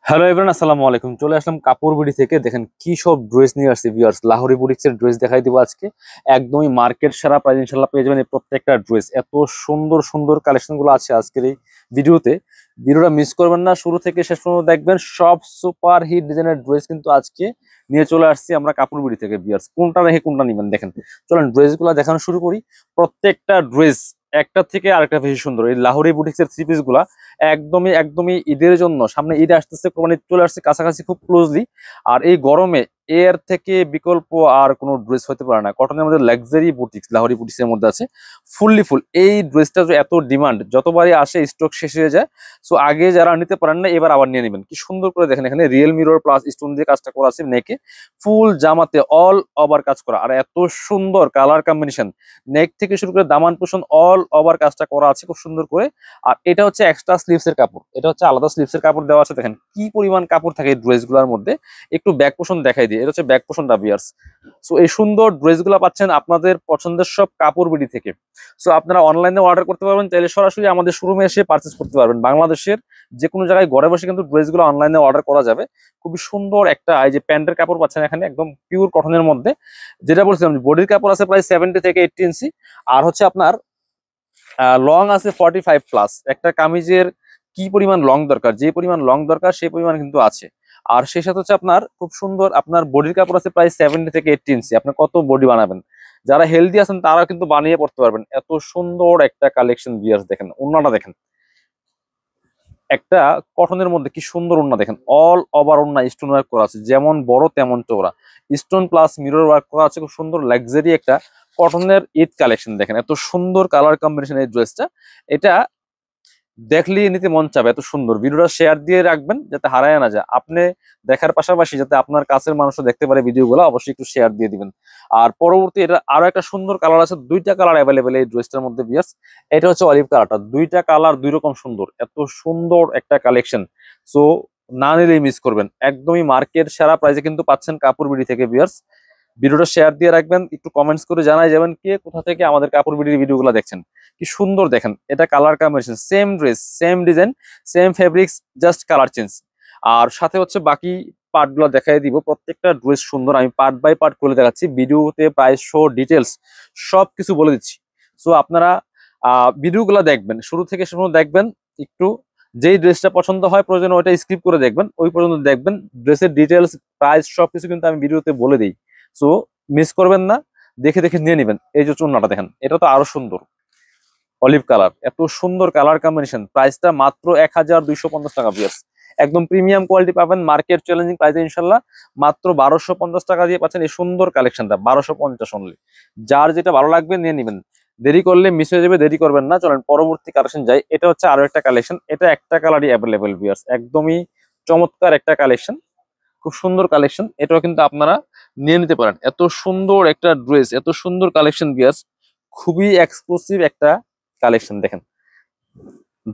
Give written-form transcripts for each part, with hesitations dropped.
Hello everyone, আসসালামু আলাইকুম। চলে আসলাম কাপড় বিডি থেকে। দেখেন কি সব ড্রেস নিয়ে আসছে ভিউয়ার্স। লাহোরি বুটিক্সের ড্রেস দেখাই দিব আজকে। একদমই মার্কেট সেরা প্রাইস ইনশাল্লাহ পেয়ে যাবেন এই প্রত্যেকটা ড্রেস। এত সুন্দর সুন্দর কালেকশন গুলো আছে আজকের এই ভিডিওতে। ভিডিওটা মিস করবেন না, শুরু থেকে শেষ পর্যন্ত দেখবেন। সব সুপার হিট ডিজাইনের ড্রেস কিন্তু আজকে নিয়ে চলে আসছি আমরা কাপড় বিডি থেকে ভিউয়ার্স। কোনটা রেখে কোনটা নিবেন দেখেন। চলেন ড্রেস গুলা দেখানো শুরু করি। প্রত্যেকটা ড্রেস একটা থেকে আরেকটা বেশি সুন্দর। এই লাহোরি বুটিক্সের থ্রি পিস গুলা একদমই একদমই ঈদের জন্য, সামনে ঈদ আসতেছে, কোরবানি চলে আসছে কাছাকাছি খুব ক্লোজলি। আর এই গরমে এর থেকে বিকল্প আর কোনো ড্রেস হতে পারে না। কটনের মধ্যে লাক্সারি বুটিক্স, লাহোরি বুটিক্সের মধ্যে আছে ফুললি ফুল। এই ড্রেসটা এত ডিমান্ড, যতবারই আসে স্টক শেষ হয়ে যায়। সো আগে যারা নিতে পারেন না এবার আবার নিয়ে নেবেন। কি সুন্দর করে দেখেন, এখানে রিয়েল মিরর প্লাস স্টোন দিয়ে কাজটা করা আছে নেকে। ফুল জামাতে অল ওভার কাজ করা, আর এত সুন্দর কালার কম্বিনেশন। নেক থেকে শুরু করে দামান পোষণ অল ওভার কাজটা করা আছে খুব সুন্দর করে। আর এটা হচ্ছে এক্সট্রা স্লিভসের কাপড়, এটা হচ্ছে আলাদা স্লিভসের কাপড় দেওয়া আছে। দেখেন কি পরিমাণ কাপড় থাকে এই ড্রেসগুলোর মধ্যে। একটু ব্যাক পোষণ দেখাই দিই, এটা হচ্ছে ব্যাক পোষণটা বিয়ার্স। সো এই সুন্দর ড্রেসগুলো পাচ্ছেন আপনাদের পছন্দের সব কাপড় বিডি থেকে। সো আপনারা অনলাইনে অর্ডার করতে পারবেন, চাইলে সরাসরি আমাদের শোরুমে এসে পারচেস করতে পারবেন। বাংলাদেশের যে কোনো জায়গায় ঘরে বসে কিন্তু ড্রেসগুলো অনলাইনে অর্ডার করা যাবে। খুবই সুন্দর একটা এই যে প্যান্টের কাপড় পাচ্ছেন এখানে, একদম পিওর কটনের মধ্যে। যেটা বলছিলাম বডির কাপড় আছে প্রায় 70 থেকে 80 ইঞ্চি। আর হচ্ছে আপনার লং আছে 45+। একটা কামিজের কি পরিমাণ লং দরকার, যে পরিমাণ লং দরকার সেই পরিমাণ কিন্তু আছে। আর সেই সাথে হচ্ছে আপনার খুব সুন্দর আপনার বডির কাপড় আছে প্রায় 70 থেকে 80 ইঞ্চি। আপনি কত বডি বানাবেন, যারা হেলদি আছেন তারা কিন্তু বানিয়ে পড়তে পারবেন। এত সুন্দর একটা কালেকশন ভিউয়ার্স। দেখেন ওন্নাটা দেখেন, একটা কটনের মধ্যে কি সুন্দর ওন্না দেখেন। অল ওভার ওন্না স্টোন ওয়ার্ক করা আছে, যেমন বড় তেমন চওড়া। স্টোন প্লাস মিরর ওয়ার্ক করা আছে, খুব সুন্দর লাক্সারি একটা কটনের ঈদ কালেকশন। দেখেন এত সুন্দর কালার কম্বিনেশন এই ড্রেসটা। এটা দেখলেই নিতে মন চাবে, এত সুন্দর। ভিডিওটা শেয়ার দিয়ে রাখবেন যাতে হারায় না যায়। আপনি দেখার পাশাপাশি যাতে আপনার কাছের মানুষও দেখতে পারে ভিডিওগুলো, অবশ্যই একটু শেয়ার দিয়ে দিবেন। আর পরবর্তী এটা আরো একটা সুন্দর কালার আছে, দুইটা কালার অ্যাভেলেবেল এই ড্রেসটার মধ্যে বিয়াস। এটা হচ্ছে অলিভ কালারটা, দুইটা কালার দুই রকম সুন্দর। এত সুন্দর একটা কালেকশন। সো না নিলেই মিস করবেন। একদমই মার্কেট সেরা প্রাইসে কিন্তু পাচ্ছেন কাপড় বিডি থেকে বিয়ার্স। ভিডিওটা শেয়ার দিয়ে রাখবেন, একটু কমেন্টস করে জানাই যাবেন কে কোথা থেকে আমাদের কাপড় বিডির ভিডিওগুলো দেখছেন। কি সুন্দর দেখেন, এটা colour combination, same dress same design same fabrics, just colour change. আর সাথে হচ্ছে বাকি পার্ট গুলো দেখাই দিব। প্রত্যেকটা ড্রেস সুন্দর, আমি পার্ট বাই পার্ট করে দেখাচ্ছি ভিডিওতে, প্রাইস শো ডিটেলস সবকিছু বলে দিচ্ছি। সো আপনারা ভিডিওগুলো দেখবেন, শুরু থেকে শুরু দেখবেন। একটু যেই ড্রেসটা পছন্দ হয় প্রয়োজন ওইটা স্কিপ করে দেখবেন, ওই পর্যন্ত দেখবেন। ড্রেসের ডিটেলস প্রাইস সবকিছু কিন্তু আমি ভিডিওতে বলে দিই। সো মিস করবেন না, দেখে দেখে নিয়ে নেবেন। এই যে চুন্নাটা দেখেন, এটা তো আরো সুন্দর, অলিভ কালার। এত সুন্দর কালার কম্বিনেশন, প্রাইসটা মাত্র 1250 টাকা পিয়ার্স। একদম প্রিমিয়াম কোয়ালিটি পাবেন মার্কেট চ্যালেঞ্জিং প্রাইসে ইনশাল্লাহ। মাত্র 1250 টাকা দিয়ে পাচ্ছেন এই সুন্দর কালেকশনটা, 1250 অনলি। যার যেটা ভালো লাগবে নিয়ে নেবেন, দেরি করলে মিস হয়ে যাবে, দেরি করবেন না। চলেন পরবর্তী কালেকশন যাই। এটা হচ্ছে আরো একটা কালেকশন, এটা একটা কালারই অ্যাভেলেবেল পিয়ার্স, একদমই চমৎকার একটা কালেকশন, খুব সুন্দর কালেকশন। এটাও কিন্তু আপনারা নিয়ে নিতে পারেন। এত সুন্দর একটা ড্রেস, এত সুন্দর কালেকশন বিয়াস, খুবই এক্সক্লুসিভ একটা কালেকশন। দেখেন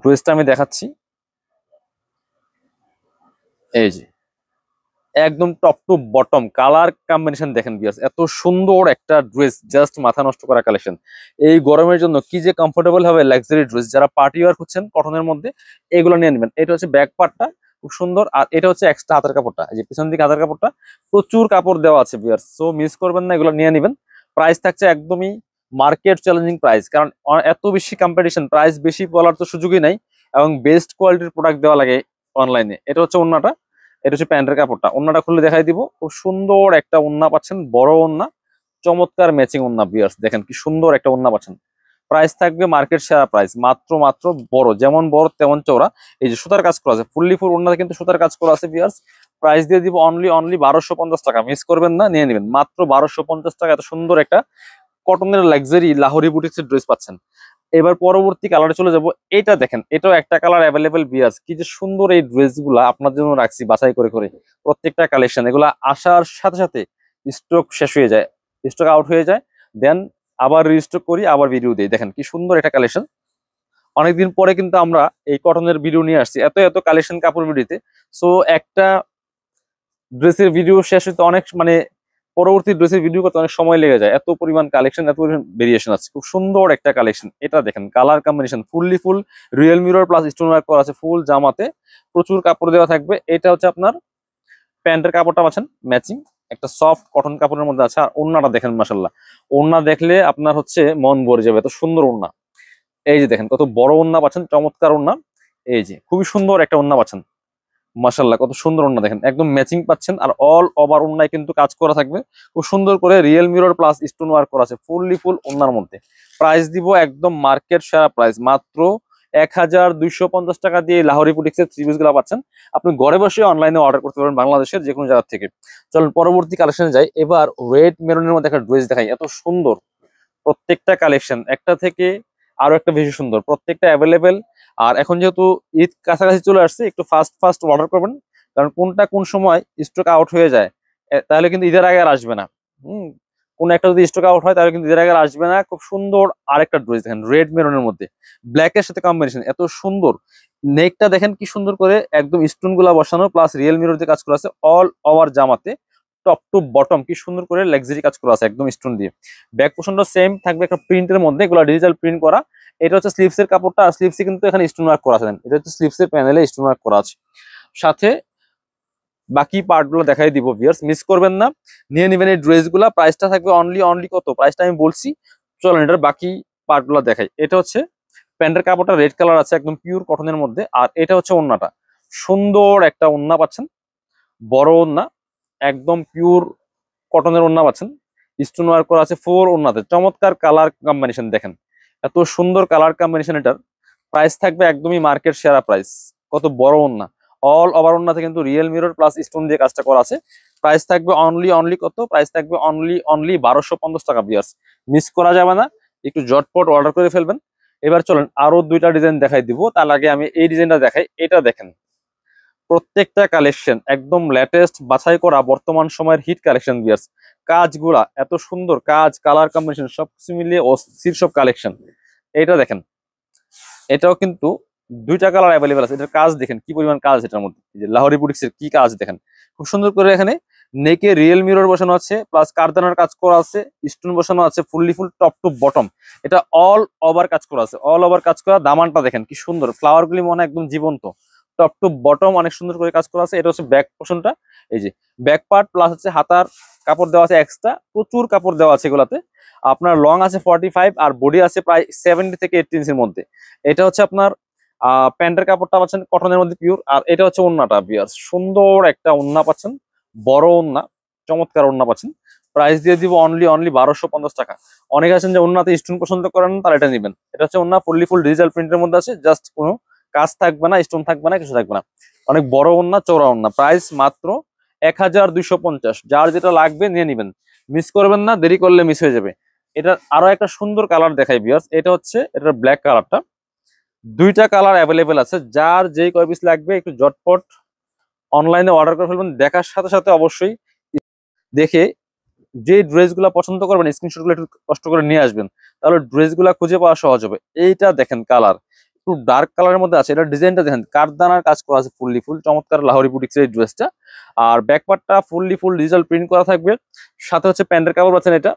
ড্রেসটা আমি দেখাচ্ছি, এই যে একদম top to bottom colour combination দেখেন বিয়াস। এত সুন্দর একটা ড্রেস, জাস্ট মাথা নষ্ট করা কালেকশন। এই গরমের জন্য কি যে কমফোর্টেবল হবে লাক্সারি ড্রেস। যারা পার্টি ওয়ার করছেন কটনের মধ্যে, এগুলো নিয়ে নেবেন। এটা হচ্ছে ব্যাক পার্টটা খুব সুন্দর, আর এটা হচ্ছে এক্সট্রা হাতের কাপড়টা, এই যে পিছন দিকে হাতের কাপড়টা প্রচুর কাপড় দেওয়া আছে বিয়ার্স। সো মিস করবেন না, এগুলো নিয়ে নেবেন। প্রাইস থাকছে একদমই মার্কেট চ্যালেঞ্জিং প্রাইস, কারণ এত বেশি কম্পিটিশন, প্রাইস বেশি বলার তো সুযোগই নাই। এবং বেস্ট কোয়ালিটির প্রোডাক্ট দেওয়া লাগে অনলাইনে। এটা হচ্ছে ওন্নাটা, এটা হচ্ছে প্যান্টের কাপড়টা। ওন্নাটা খুলে দেখাই দিব। খুব সুন্দর একটা ওন্না পাচ্ছেন, বড় ওন্না, চমৎকার ম্যাচিং ওন্না ভিউয়ার্স। দেখেন কি সুন্দর একটা ওন্না পাচ্ছেন। প্রাইস থাকবে মার্কেট সেরা প্রাইস, মাত্র মাত্র বড় যেমন বড় তেমন চওড়া। এই যে সুতার কাজ করা আছে, ফুললি ফুল ওন্নাতে কিন্তু সুতার কাজ করা আছে ভিউয়ার্স। প্রাইস দিয়ে দিব অনলি অনলি 1250 টাকা। মিস করবেন না, নিয়ে নেবেন মাত্র 1250 টাকা। এত সুন্দর একটা কটনের লাক্সারি লাহোরি বুটিক্সের ড্রেস পাচ্ছেন। এবার পরবর্তী কালারে চলে যাব। এটা দেখেন, এটাও একটা কালার অ্যাভেলেবেল বিয়ার্স। কি যে সুন্দর এই ড্রেস গুলা আপনার জন্য রাখছি বাছাই করে করে। প্রত্যেকটা কালেকশন এগুলা আসার সাথে সাথে স্টক শেষ হয়ে যায়, স্টক আউট হয়ে যায়, দেন আবার রিস্টক করি, আবার ভিডিও দিই। দেখেন কি সুন্দর একটা কালেকশন। অনেকদিন পরে কিন্তু আমরা এই কটনের ভিডিও নিয়ে আসছি, এত এত কালেকশন কাপড় ভিডিওতে। সো একটা ড্রেসের ভিডিও শেষ হইতে অনেক মানে পরবর্তী ড্রেসের ভিডিও করতে অনেক সময় লেগে যায়, এত পরিমাণ কালেকশন, এত পরিমাণ ভেরিয়েশন আছে। খুব সুন্দর একটা কালেকশন। এটা দেখেন colour combination fully full real mirror plus stone work করা আছে ফুল জামাতে, প্রচুর কাপড় দেওয়া থাকবে। এটা হচ্ছে আপনার প্যান্টের কাপড়টা পাচ্ছেন ম্যাচিং, একটা সফট কটন কাপড়ের মধ্যে আছে। আর ওড়নাটা দেখেন মাশাল্লাহ, ওড়না দেখলে আপনার হচ্ছে মন ভরে যাবে, এত সুন্দর ওড়না। এই যে দেখেন কত বড় ওড়না পাচ্ছেন, চমৎকার ওড়না। এই যে খুবই সুন্দর একটা ওড়না পাচ্ছেন, মাশাল্লাহ কত সুন্দর ওড়না দেখেন, একদম ম্যাচিং পাচ্ছেন। আর অল ওভার ওড়নায় কিন্তু কাজ করা থাকবে খুব সুন্দর করে, real mirror plus stone work করা আছে ফুললি ফুল ওড়নার মধ্যে। প্রাইস দিব একদম মার্কেট সেরা প্রাইস, মাত্র 1250 টাকা দিয়ে লাহোরি বুটিক্সের থ্রি পিস গুলো পাচ্ছেন। আপনি ঘরে বসে অনলাইনে অর্ডার করতে পারবেন বাংলাদেশের যে কোনো জায়গা থেকে। চলুন পরবর্তী কালেকশনে যাই। এবার রেড মেরুনের মধ্যে একটা ড্রেস দেখাই, এত সুন্দর প্রত্যেকটা কালেকশন, একটা থেকে আরো একটা বেশি সুন্দর, প্রত্যেকটা অ্যাভেলেবেল। আর এখন যেহেতু ঈদ কাছাকাছি চলে আসছে, একটু ফাস্ট ফাস্ট অর্ডার করবেন, কারণ কোনটা কোন সময় স্টক আউট হয়ে যায় তাহলে কিন্তু ঈদের আগে আর আসবে না। কোন একটা যদি স্টক আউট হয় তাহলে কিন্তু ঈদের আগে আর আসবে না। খুব সুন্দর আরেকটা ড্রেস দেখেন রেড মেরুনের মধ্যে, ব্ল্যাকের সাথে কম্বিনেশন, এত সুন্দর। নেকটা দেখেন কি সুন্দর করে একদম স্টোন গুলা বসানো, প্লাস রিয়েল মিরর দিয়ে কাজ করা আছে অল ওভার জামাতে, টপ টু বটম কি সুন্দর করে লাক্সারি কাজ করা আছে একদম স্টোন দিয়ে। ব্যাক পোর্শনটা সেম থাকবে একটা প্রিন্টের মধ্যে, এগুলো ডিজিটাল প্রিন্ট করা। এটা হচ্ছে স্লিভস এর কাপড়টা, আর স্লিভসে কিন্তু এখানে স্টোন ওয়ার্ক করা আছে, এটা হচ্ছে স্লিভস এর প্যানেলে স্টোন ওয়ার্ক করা আছে। সাথে বাকি পার্ট গুলো দেখাই দিব ভিউয়ার্স, মিস করবেন না, নিয়ে নেবেন এই ড্রেস গুলা। প্রাইসটা থাকবে অনলি অনলি কত, প্রাইসটা আমি বলছি, চলেন এটার বাকি পার্ট গুলো দেখাই। এটা হচ্ছে প্যান্টের কাপড়টা রেড কালার আছে একদম পিওর কটনের মধ্যে। আর এটা হচ্ছে ওড়নাটা, সুন্দর একটা ওড়না পাচ্ছেন, বড় ওড়না, একদম পিওর কটনের ওড়না পাচ্ছেন, স্টোন ওয়ার্ক করা আছে ফোর ওড়নাতে। চমৎকার কালার কম্বিনেশন দেখেন, এত সুন্দর কালার কম্বিনেশন। এটার প্রাইস থাকবে একদমই মার্কেট সেরা প্রাইস। কত বড় ওড়না, অল ওভার ওড়নাতে কিন্তু রিয়েল মিরর প্লাস স্টোন দিয়ে কাজটা করা আছে। প্রাইস থাকবে অনলি অনলি কত, প্রাইস থাকবে অনলি অনলি 1250 টাকা ভিউয়ার্স, মিস করা যাবে না, একটু ঝটপট অর্ডার করে ফেলবেন। এবার চলেন আরো দুইটা ডিজাইন দেখাই দিব, তার আগে আমি এই ডিজাইনটা দেখাই। এটা দেখেন প্রত্যেকটা কালেকশন একদম লেটেস্ট বাছাই করা বর্তমান সময়ের হিট কালেকশন ভিউয়ার্স। কাজগুলা এত সুন্দর, কাজ কালার কম্বিনেশন সবকিছু মিলিয়ে অস্থির সব কালেকশন। এটা দেখেন, এটাও কিন্তু দুইটা কালার অ্যাভেলেবেল আছে। এটার কাজ দেখেন কি পরিমাণ কাজ, এটার মধ্যে এই যে লাহোরি বুটিক্সের কি কাজ দেখেন, খুব সুন্দর করে এখানে নেকে রিয়েল মিরর বসানো আছে, প্লাস কারদানার কাজ করা আছে, স্টোন বসানো আছে fully full top to bottom. এটা অল ওভার কাজ করা আছে, অল ওভার কাজ করা। দামানটা দেখেন কি সুন্দর, ফ্লাওয়ার গুলি মনে হয় একদম জীবন্ত, টপ টু বটম অনেক সুন্দর করে কাজ করা আছে। এটা হচ্ছে ব্যাক পোর্শনটা, এই যে ব্যাক পার্ট, প্লাস হচ্ছে হাতার কাপড় দেওয়া আছে এক্সট্রা, প্রচুর কাপড় দেওয়া আছে এগুলাতে। আপনার লং আছে 45 আর বডি আছে প্রায় 70 থেকে 80 ইঞ্চির মধ্যে। এটা হচ্ছে আপনার প্যান্টের কাপড়টা পাচ্ছেন কটনের মধ্যে পিওর। আর এটা হচ্ছে ওড়নাটা ভিউয়ার্স, সুন্দর একটা ওড়না পাচ্ছেন, বড় ওড়না, চমৎকার ওড়না পাচ্ছেন। প্রাইস দিয়ে দিব অনলি অনলি 1250 টাকা। অনেকে আছেন যে ওড়নাতে স্টোন পছন্দ করেন না, তারা এটা নেবেন। এটা হচ্ছে ওড়না ফুললি ফুল ডিজিটাল প্রিন্টের মধ্যে আছে, জাস্ট কোনো কাজ থাকবে না, স্টোন থাকবে না, কিছু থাকবে না। অনেক বড় ওড়না, চওড়া ওড়না। প্রাইস মাত্র 1250। যার যেটা লাগবে নিয়ে নিবেন, মিস করবেন না, দেরি করলে মিস হয়ে যাবে। এটা আরো একটা সুন্দর কালার দেখাই ভিউয়ার্স, এটা হচ্ছে এটার ব্ল্যাক কালারটা। দুইটা কালার অ্যাভেলেবেল আছে, যার যেই কয় পিস লাগবে একটু ঝটপট অনলাইনে অর্ডার করে ফেলবেন। দেখার সাথে সাথে অবশ্যই দেখে যে ড্রেসগুলো পছন্দ করবেন স্ক্রিনশটগুলো একটু কষ্ট করে নিয়ে আসবেন, তাহলে ড্রেসগুলো খুঁজে পাওয়া সহজ হবে। এইটা দেখেন কালার একটু ডার্ক কালারের মধ্যে আছে, এটা ডিজাইনটা দেখেন কারদানার কাজ করা আছে ফুললি ফুল, চমৎকার লাহোরি বুটিক্সের এই ড্রেসটা। আর ব্যাকপার্টটা ফুললি ফুল ডিজিটাল প্রিন্ট করা থাকবে, সাথে হচ্ছে প্যান্টের কাপড় পাচ্ছেন এটা।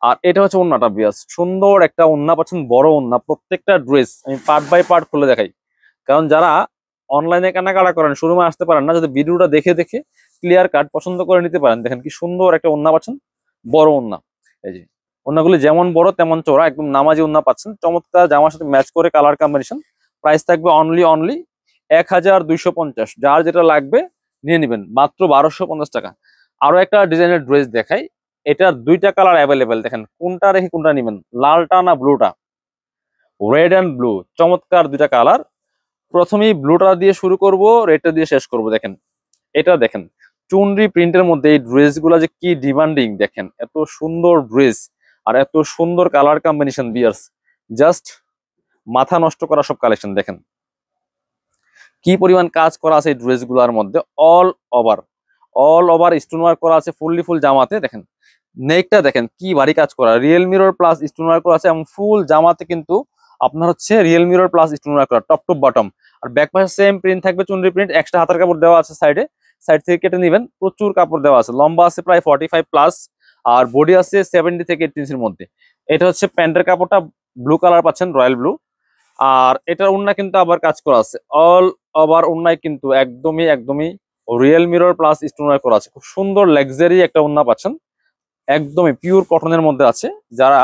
আর এটা হচ্ছে ওড়নাটা বিয়াস, সুন্দর একটা ওড়না পাচ্ছেন, বড় ওড়না। প্রত্যেকটা ড্রেস আমি পার্ট বাই পার্ট খুলে দেখাই, কারণ যারা অনলাইনে কেনাকাটা করেন শোরুমে আসতে পারেন না, যদি ভিডিওটা দেখে দেখে ক্লিয়ার কাট পছন্দ করে নিতে পারেন। দেখেন কি সুন্দর একটা ওড়না পাচ্ছেন, বড় ওড়না। এই যে ওড়নাগুলি যেমন বড় তেমন চওড়া, একদম নামাজি ওড়না পাচ্ছেন, চমৎকার জামার সাথে ম্যাচ করে কালার কম্বিনেশন। প্রাইস থাকবে অনলি অনলি 1250। যার যেটা লাগবে নিয়ে নেবেন, মাত্র 1250 টাকা। আরো একটা ডিজাইনের ড্রেস দেখাই, এটার দুইটা কালার অ্যাভেলেবেল, দেখেন কোনটা রেখে কোনটা নিবেন, লালটা না ব্লুটা। রেড অ্যান্ড ব্লু, চমৎকার দুইটা কালার। প্রথমেই ব্লুটা দিয়ে শুরু করব, রেডটা দিয়ে শেষ করব। দেখেন এটা দেখেন চুনরি প্রিন্টের মধ্যে এই ড্রেস গুলা যে কি ডিমান্ডিং, দেখেন এত সুন্দর ড্রেস আর এত সুন্দর কালার কম্বিনেশন বিয়ার্স, জাস্ট মাথা নষ্ট করা সব কালেকশন। দেখেন কি পরিমাণ কাজ করা আছে এই ড্রেস গুলার মধ্যে, all over all over stone work করা আছে ফুললি ফুল জামাতে। দেখেন নেকটা দেখেন কি ভারী কাজ করা, real mirror plus stone work করা আছে, এবং ফুল জামাতে কিন্তু আপনার হচ্ছে real mirror plus stone work করা টপ টু বটম। আর ব্যাক পাশে সেম প্রিন্ট থাকবে, চুনরি প্রিন্ট, এক্সট্রা হাতার কাপড় দেওয়া আছে সাইডে, সাইড থেকে কেটে নেবেন। প্রচুর কাপড় দেওয়া আছে, লম্বা আছে প্রায় 45+, আর বডি আছে 70 থেকে 80 ইঞ্চির মধ্যে। এটা হচ্ছে প্যান্টের কাপড়টা, ব্লু কালার পাচ্ছেন, রয়্যাল ব্লু। আর এটার ওড়না কিন্তু আবার কাজ করা আছে, অল ওভার ওড়নায় কিন্তু একদমই একদমই real mirror plus stone work করা আছে। খুব সুন্দর লাক্সারি একটা ওড়না পাচ্ছেন, একদমই পিওর কটনের মধ্যে আছে। যারা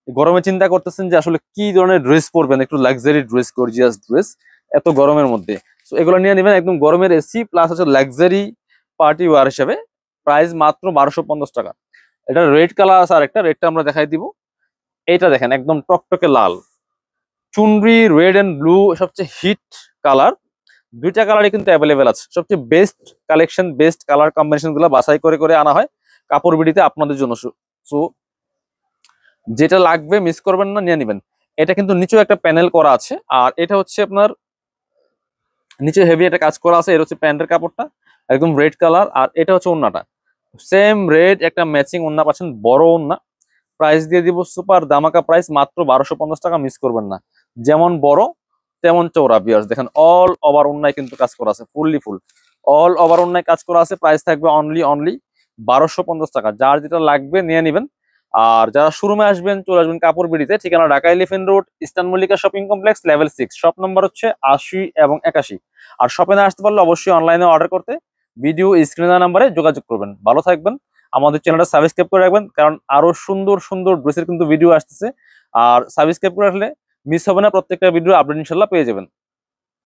গরমে চিন্তা করতেছেন যে আসলে কি ধরনের ড্রেস পরবেন, একটু লাক্সারি ড্রেস, গর্জিয়াস ড্রেস এত গরমের মধ্যে, তো এগুলো নিয়ে নেবেন। একদম গরমের এসি প্লাস হচ্ছে লাক্সারি পার্টি ওয়ার হিসেবে। প্রাইস মাত্র 1250 টাকা। এটা রেড কালার আছে, আর একটা রেডটা আমরা দেখাই দিব। এইটা দেখেন একদম টকটকে লাল, চুনরি রেড এন্ড ব্লু সবচেয়ে হিট কালার। দুইটা কালারই কিন্তু অ্যাভেলেবেল আছে। সবচেয়ে best collection, best colour combination গুলো বাছাই করে করে আনা হয় কাপড় বিডিতে আপনাদের জন্য। সো যেটা লাগবে মিস করবেন না, নিয়ে নেবেন। এটা কিন্তু নিচেও একটা প্যানেল করা আছে, আর এটা হচ্ছে আপনার নিচে হেভি একটা কাজ করা আছে। এটা হচ্ছে প্যান্টের কাপড়টা, একদম রেড কালার। আর এটা হচ্ছে ওড়নাটা, সেম রেড একটা ম্যাচিং ওড়না পাচ্ছেন, বড় ওড়না। প্রাইস দিয়ে দিব সুপার দামাকা প্রাইস, মাত্র 1250 টাকা, মিস করবেন না। যেমন বড় তেমন চৌড়া ভিউয়ার্স, দেখেন অল ওভার ওড়নায় কিন্তু কাজ করা আছে, ফুললি ফুল অল ওভার ওড়নায় কাজ করা আছে। প্রাইস থাকবে অনলি 1250 টাকা। যার যেটা লাগবে নিয়ে নেবেন। আর যারা শোরুমে আসবেন, চলে আসবেন কাপড় বিড়িতে, ঠিকানা Dhaka elephant road, eastern Mallika shopping complex, level 6, shop number হচ্ছে 80 এবং 81। আর শপে না আসতে পারলে অবশ্যই অনলাইনে অর্ডার করতে ভিডিও স্ক্রিনের নাম্বারে যোগাযোগ করবেন। ভালো থাকবেন, আমাদের চ্যানেলটা সাবস্ক্রাইব করে রাখবেন, কারণ আরো সুন্দর সুন্দর ড্রেসের কিন্তু ভিডিও আসতেছে। আর সাবস্ক্রাইব করে রাখলে মিস হবে না, প্রত্যেকটা ভিডিও আপডেট ইনশাল্লাহ পেয়ে যাবেন।